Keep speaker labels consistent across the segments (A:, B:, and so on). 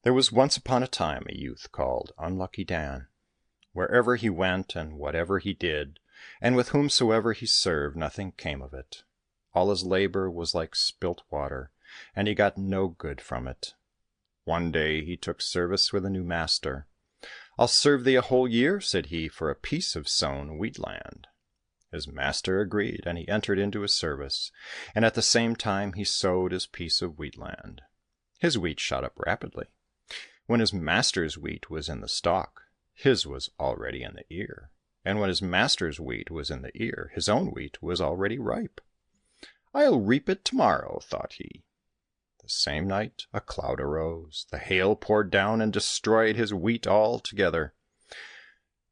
A: There was once upon a time a youth called Unlucky Dan. Wherever he went, and whatever he did, and with whomsoever he served, nothing came of it. All his labour was like spilt water, and he got no good from it. One day he took service with a new master. "I'll serve thee a whole year," said he, "for a piece of sown wheat land." His master agreed, and he entered into his service, and at the same time he sowed his piece of wheat land. His wheat shot up rapidly. When his master's wheat was in the stalk, his was already in the ear, and when his master's wheat was in the ear, his own wheat was already ripe. "I'll reap it tomorrow," thought he. The same night a cloud arose, the hail poured down and destroyed his wheat altogether.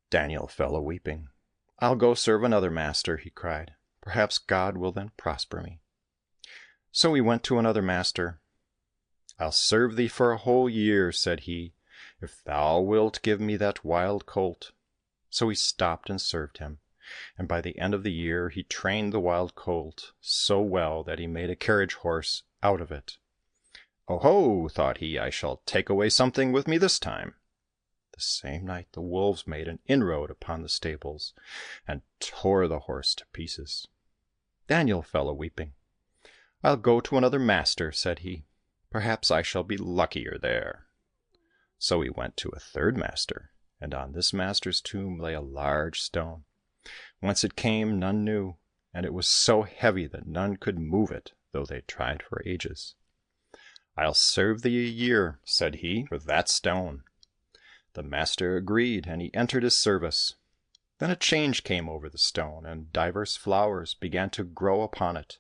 A: Daniel fell a-weeping. "I'll go serve another master," he cried. "Perhaps God will then prosper me." So he went to another master. "I'll serve thee for a whole year," said he, "if thou wilt give me that wild colt." So he stopped and served him, and by the end of the year he trained the wild colt so well that he made a carriage horse out of it. "Oh-ho!" thought he, "I shall take away something with me this time." The same night the wolves made an inroad upon the stables, and tore the horse to pieces. Daniel fell a-weeping. "I'll go to another master," said he. "Perhaps I shall be luckier there." So he went to a third master, and on this master's tomb lay a large stone. Whence it came none knew, and it was so heavy that none could move it, though they tried for ages. "I'll serve thee a year," said he, "for that stone." The master agreed, and he entered his service. Then a change came over the stone, and divers flowers began to grow upon it.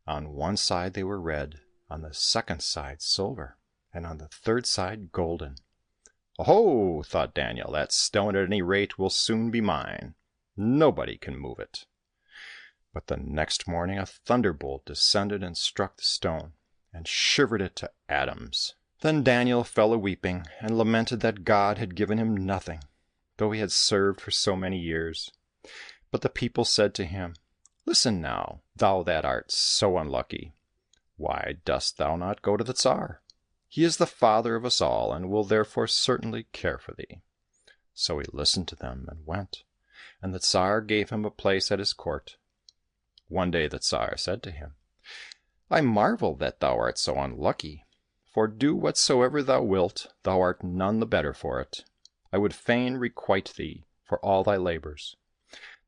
A: On one side they were red, on the second side silver, and on the third side golden. "Oh-ho!" thought Daniel, "that stone at any rate will soon be mine. Nobody can move it." But the next morning a thunderbolt descended and struck the stone, and shivered it to atoms. Then Daniel fell a-weeping, and lamented that God had given him nothing, though he had served for so many years. But the people said to him, "Listen now, thou that art so unlucky, why dost thou not go to the Tsar? He is the father of us all, and will therefore certainly care for thee." So he listened to them and went, and the Tsar gave him a place at his court. One day the Tsar said to him, "I marvel that thou art so unlucky, for do whatsoever thou wilt, thou art none the better for it. I would fain requite thee for all thy labours."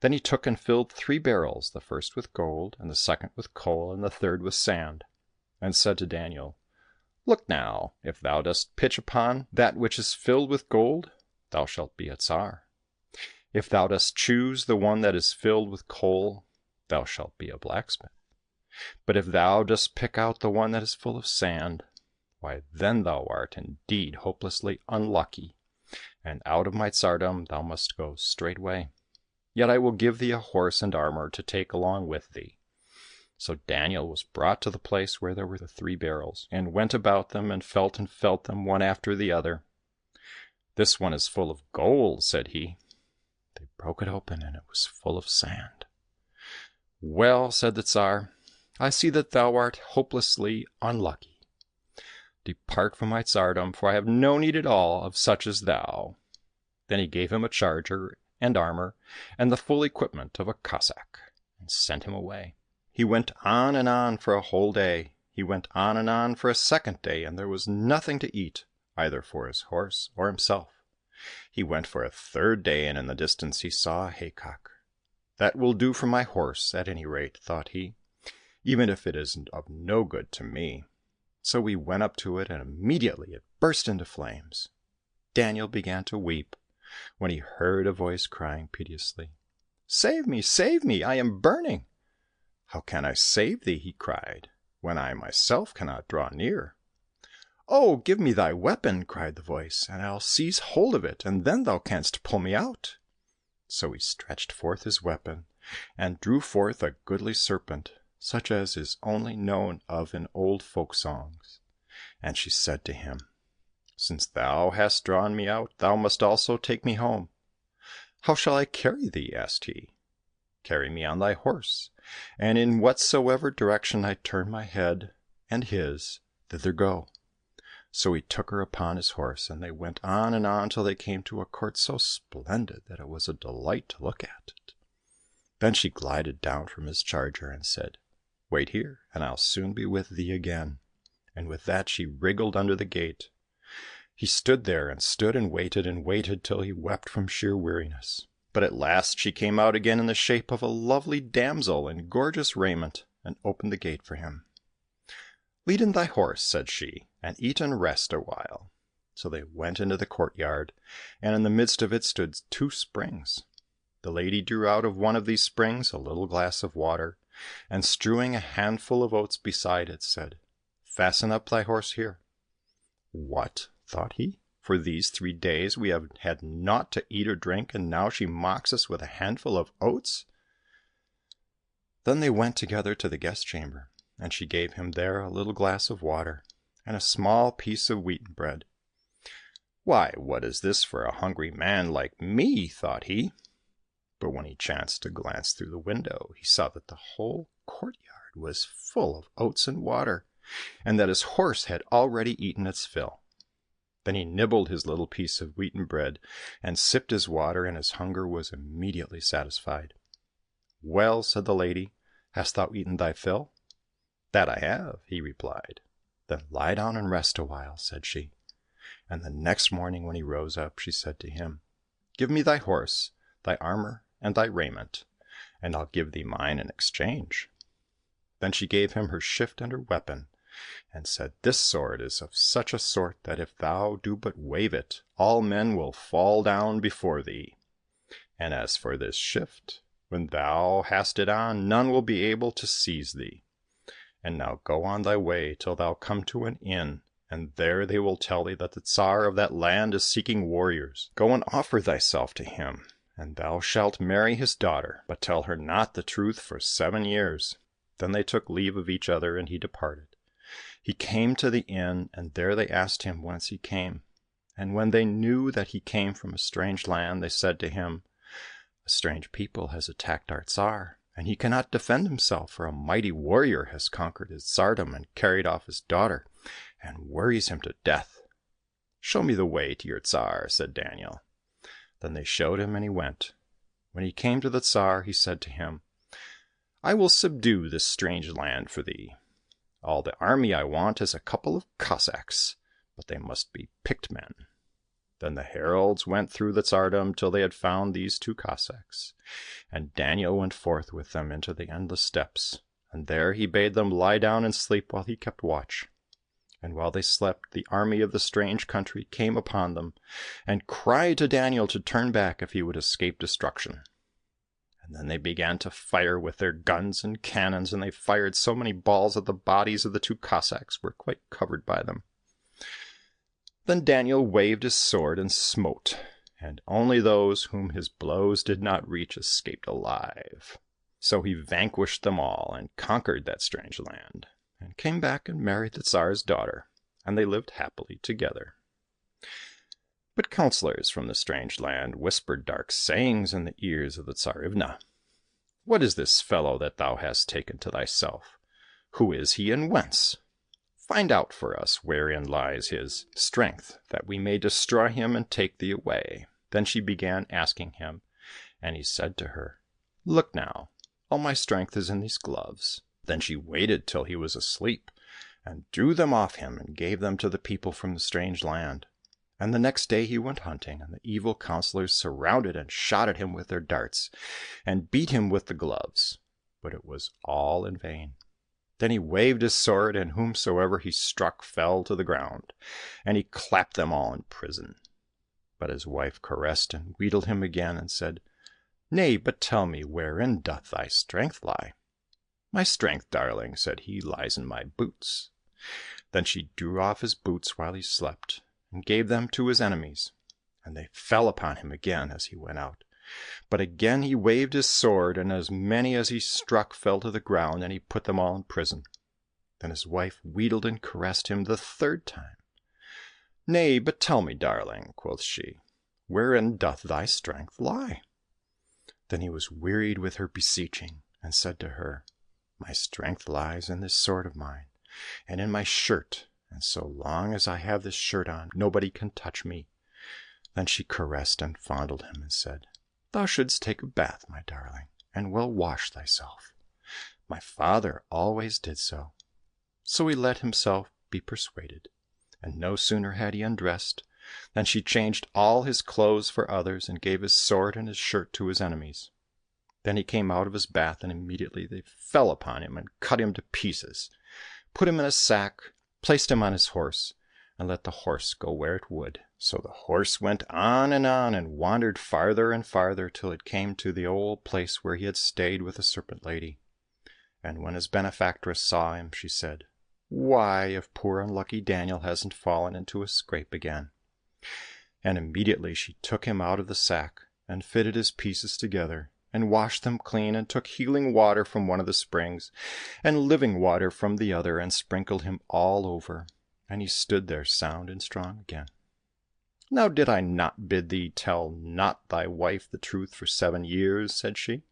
A: Then he took and filled 3 barrels, the first with gold, and the second with coal, and the third with sand, and said to Daniel, "Look now, if thou dost pitch upon that which is filled with gold, thou shalt be a Tsar. If thou dost choose the one that is filled with coal, thou shalt be a blacksmith. But if thou dost pick out the one that is full of sand, why then thou art indeed hopelessly unlucky, and out of my tsardom thou must go straightway. Yet I will give thee a horse and armour to take along with thee." So Daniel was brought to the place where there were the 3 barrels, and went about them, and felt them one after the other. "This one is full of gold," said he. They broke it open, and it was full of sand. "Well," said the Tsar, "I see that thou art hopelessly unlucky. Depart from my tsardom, for I have no need at all of such as thou." Then he gave him a charger and armour, and the full equipment of a Cossack, and sent him away. He went on and on for a whole day. He went on and on for a second day, and there was nothing to eat, either for his horse or himself. He went for a third day, and in the distance he saw a haycock. "That will do for my horse, at any rate," thought he, "even if it is of no good to me." So he went up to it, and immediately it burst into flames. Daniel began to weep, when he heard a voice crying piteously, "Save me, save me, I am burning." "How can I save thee," he cried, "when I myself cannot draw near?" "Oh, give me thy weapon," cried the voice, "and I'll seize hold of it, and then thou canst pull me out." So he stretched forth his weapon, and drew forth a goodly serpent, such as is only known of in old folk songs. And she said to him, "Since thou hast drawn me out, thou must also take me home." "How shall I carry thee?" asked he. "Carry me on thy horse, and in whatsoever direction I turn my head and his, thither go." So he took her upon his horse, and they went on and on till they came to a court so splendid that it was a delight to look at it. Then she glided down from his charger and said, "Wait here, and I'll soon be with thee again." And with that she wriggled under the gate. He stood there and waited till he wept from sheer weariness. But at last she came out again in the shape of a lovely damsel in gorgeous raiment, and opened the gate for him. "Lead in thy horse," said she, "and eat and rest a while." So they went into the courtyard, and in the midst of it stood 2 springs. The lady drew out of one of these springs a little glass of water, and strewing a handful of oats beside it, said, "Fasten up thy horse here." "What?" thought he, "for these 3 days we have had naught to eat or drink, and now she mocks us with a handful of oats." Then they went together to the guest chamber, and she gave him there a little glass of water, and a small piece of wheaten bread. "Why, what is this for a hungry man like me?" thought he. But when he chanced to glance through the window, he saw that the whole courtyard was full of oats and water, and that his horse had already eaten its fill. Then he nibbled his little piece of wheaten bread, and sipped his water, and his hunger was immediately satisfied. "Well," said the lady, "hast thou eaten thy fill?" "That I have," he replied. "Then lie down and rest a while," said she. And the next morning when he rose up, she said to him, "Give me thy horse, thy armour, and thy raiment, and I'll give thee mine in exchange." Then she gave him her shift and her weapon, and said, "This sword is of such a sort that if thou do but wave it, all men will fall down before thee. And as for this shift, when thou hast it on, none will be able to seize thee. And now go on thy way till thou come to an inn, and there they will tell thee that the Tsar of that land is seeking warriors. Go and offer thyself to him, and thou shalt marry his daughter, but tell her not the truth for 7 years." Then they took leave of each other, and he departed. He came to the inn, and there they asked him whence he came. And when they knew that he came from a strange land, they said to him, "A strange people has attacked our Tsar, and he cannot defend himself, for a mighty warrior has conquered his tsardom and carried off his daughter, and worries him to death." "Show me the way to your Tsar," said Daniel. Then they showed him, and he went. When he came to the Tsar, he said to him, "I will subdue this strange land for thee. All the army I want is a couple of Cossacks, but they must be picked men." Then the heralds went through the tsardom till they had found these 2 Cossacks, and Daniel went forth with them into the endless steppes, and there he bade them lie down and sleep while he kept watch. And while they slept, the army of the strange country came upon them, and cried to Daniel to turn back if he would escape destruction. And then they began to fire with their guns and cannons, and they fired so many balls that the bodies of the 2 Cossacks were quite covered by them. Then Daniel waved his sword and smote, and only those whom his blows did not reach escaped alive. So he vanquished them all, and conquered that strange land, and came back and married the Tsar's daughter, and they lived happily together. But counselors from the strange land whispered dark sayings in the ears of the Tsarivna. "What is this fellow that thou hast taken to thyself? Who is he, and whence? Find out for us wherein lies his strength, that we may destroy him and take thee away." Then she began asking him, and he said to her, "Look now, all my strength is in these gloves." Then she waited till he was asleep, and drew them off him, and gave them to the people from the strange land. And the next day he went hunting, and the evil counselors surrounded and shot at him with their darts, and beat him with the gloves, but it was all in vain. Then he waved his sword, and whomsoever he struck fell to the ground, and he clapped them all in prison. But his wife caressed and wheedled him again, and said, "Nay, but tell me, wherein doth thy strength lie?" "My strength, darling," said he, "lies in my boots." Then she drew off his boots while he slept, and gave them to his enemies, and they fell upon him again as he went out. But again he waved his sword, and as many as he struck fell to the ground, and he put them all in prison. Then his wife wheedled and caressed him the 3rd time. "Nay, but tell me, darling," quoth she, "wherein doth thy strength lie?" Then he was wearied with her beseeching, and said to her, "My strength lies in this sword of mine, and in my shirt, and so long as I have this shirt on, nobody can touch me." Then she caressed and fondled him, and said, "Thou shouldst take a bath, my darling, and well wash thyself. My father always did so." So he let himself be persuaded, and no sooner had he undressed than she changed all his clothes for others, and gave his sword and his shirt to his enemies. Then he came out of his bath, and immediately they fell upon him and cut him to pieces, put him in a sack, placed him on his horse, and let the horse go where it would. So the horse went on and wandered farther and farther, till it came to the old place where he had stayed with the serpent lady. And when his benefactress saw him, she said, "Why, if poor unlucky Daniel hasn't fallen into a scrape again." And immediately she took him out of the sack, and fitted his pieces together, and washed them clean, and took healing water from one of the springs, and living water from the other, and sprinkled him all over, and he stood there sound and strong again. "Now did I not bid thee tell not thy wife the truth for 7 years?" said she,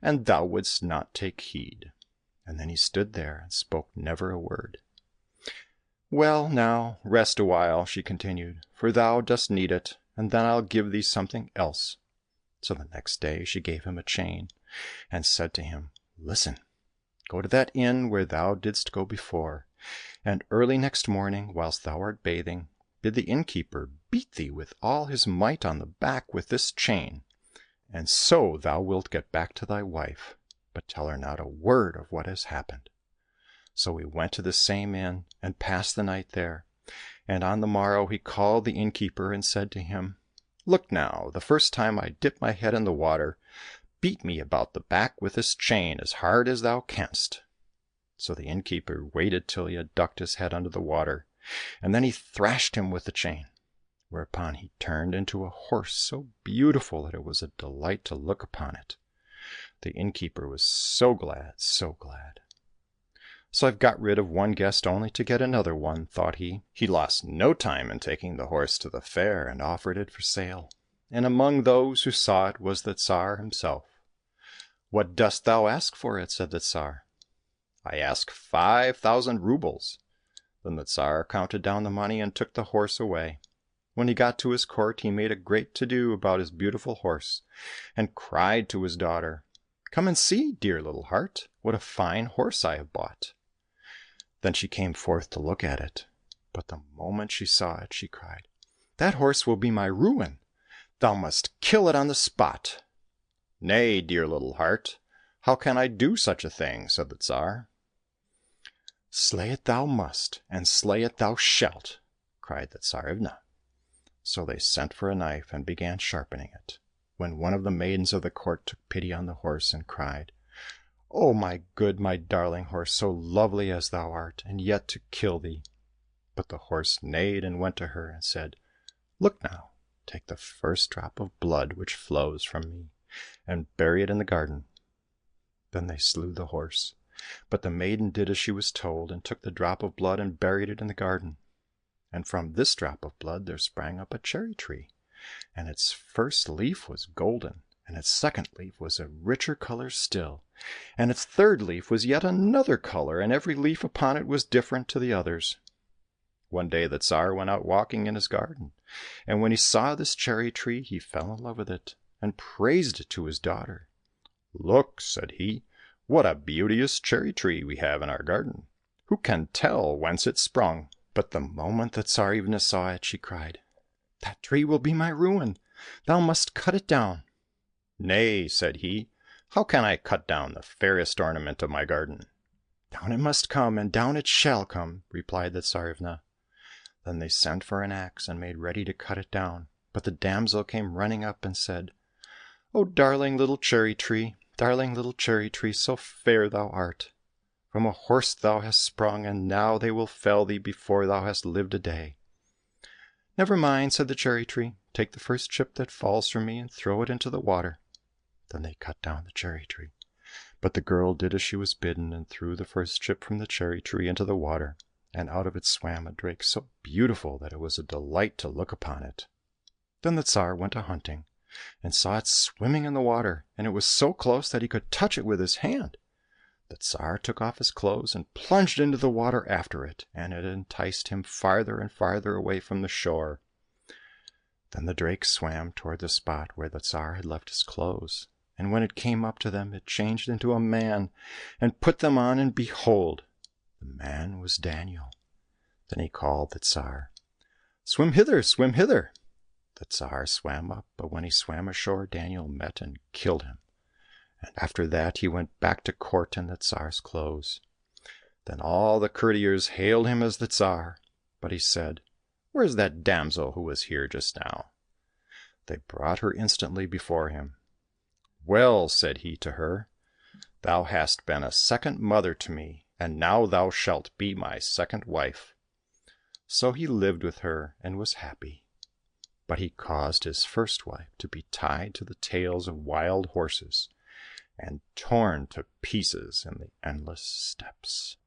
A: "and thou wouldst not take heed." And then he stood there and spoke never a word. "Well, now, rest a while," she continued, "for thou dost need it, and then I'll give thee something else." So the next day she gave him a chain, and said to him, "Listen, go to that inn where thou didst go before, and early next morning, whilst thou art bathing, bid the innkeeper beat thee with all his might on the back with this chain, and so thou wilt get back to thy wife, but tell her not a word of what has happened." So he went to the same inn, and passed the night there, and on the morrow he called the innkeeper and said to him, "Look now, the first time I dip my head in the water, beat me about the back with this chain as hard as thou canst." So the innkeeper waited till he had ducked his head under the water, and then he thrashed him with the chain, whereupon he turned into a horse so beautiful that it was a delight to look upon it. The innkeeper was so glad, so glad. "So I've got rid of one guest only to get another one," thought he. He lost no time in taking the horse to the fair, and offered it for sale, and among those who saw it was the Tsar himself. "What dost thou ask for it?" said the Tsar. "I ask 5,000 roubles." Then the Tsar counted down the money and took the horse away. When he got to his court, he made a great to-do about his beautiful horse, and cried to his daughter, "Come and see, dear little heart, what a fine horse I have bought." Then she came forth to look at it, but the moment she saw it, she cried, "That horse will be my ruin. Thou must kill it on the spot." "Nay, dear little heart, how can I do such a thing?" said the Tsar. "Slay it thou must, and slay it thou shalt," cried the Tsarivna. So they sent for a knife and began sharpening it, when one of the maidens of the court took pity on the horse and cried, "Oh, my good, my darling horse, so lovely as thou art, and yet to kill thee." But the horse neighed and went to her and said, "Look now, take the first drop of blood which flows from me, and bury it in the garden." Then they slew the horse, but the maiden did as she was told, and took the drop of blood and buried it in the garden. And from this drop of blood there sprang up a cherry tree, and its first leaf was golden, and its second leaf was a richer colour still, and its third leaf was yet another colour, and every leaf upon it was different to the others. One day the Tsar went out walking in his garden, and when he saw this cherry tree, he fell in love with it, and praised it to his daughter. "Look," said he, "what a beauteous cherry tree we have in our garden. Who can tell whence it sprung?" But the moment the Tsarivna saw it, she cried, "That tree will be my ruin. Thou must cut it down." "Nay," said he, "how can I cut down the fairest ornament of my garden?" "Down it must come, and down it shall come," replied the Tsarivna. Then they sent for an axe and made ready to cut it down, but the damsel came running up and said, "Oh, darling little cherry tree, darling little cherry tree, so fair thou art. From a horse thou hast sprung, and now they will fell thee before thou hast lived a day." "Never mind," said the cherry tree, "take the first chip that falls from me and throw it into the water." Then they cut down the cherry tree, but the girl did as she was bidden, and threw the first chip from the cherry tree into the water, and out of it swam a drake so beautiful that it was a delight to look upon it. Then the Tsar went a-hunting, and saw it swimming in the water, and it was so close that he could touch it with his hand. The Tsar took off his clothes and plunged into the water after it, and it enticed him farther and farther away from the shore. Then the drake swam toward the spot where the Tsar had left his clothes, and when it came up to them, it changed into a man, and put them on, and behold, the man was Daniel. Then he called the Tsar, "Swim hither, swim hither." The Tsar swam up, but when he swam ashore, Daniel met and killed him. And after that he went back to court in the Tsar's clothes. Then all the courtiers hailed him as the Tsar, but he said, "Where is that damsel who was here just now?" They brought her instantly before him. "Well," said he to her, "thou hast been a second mother to me, and now thou shalt be my second wife." So he lived with her and was happy. But he caused his first wife to be tied to the tails of wild horses, and torn to pieces in the endless steppes.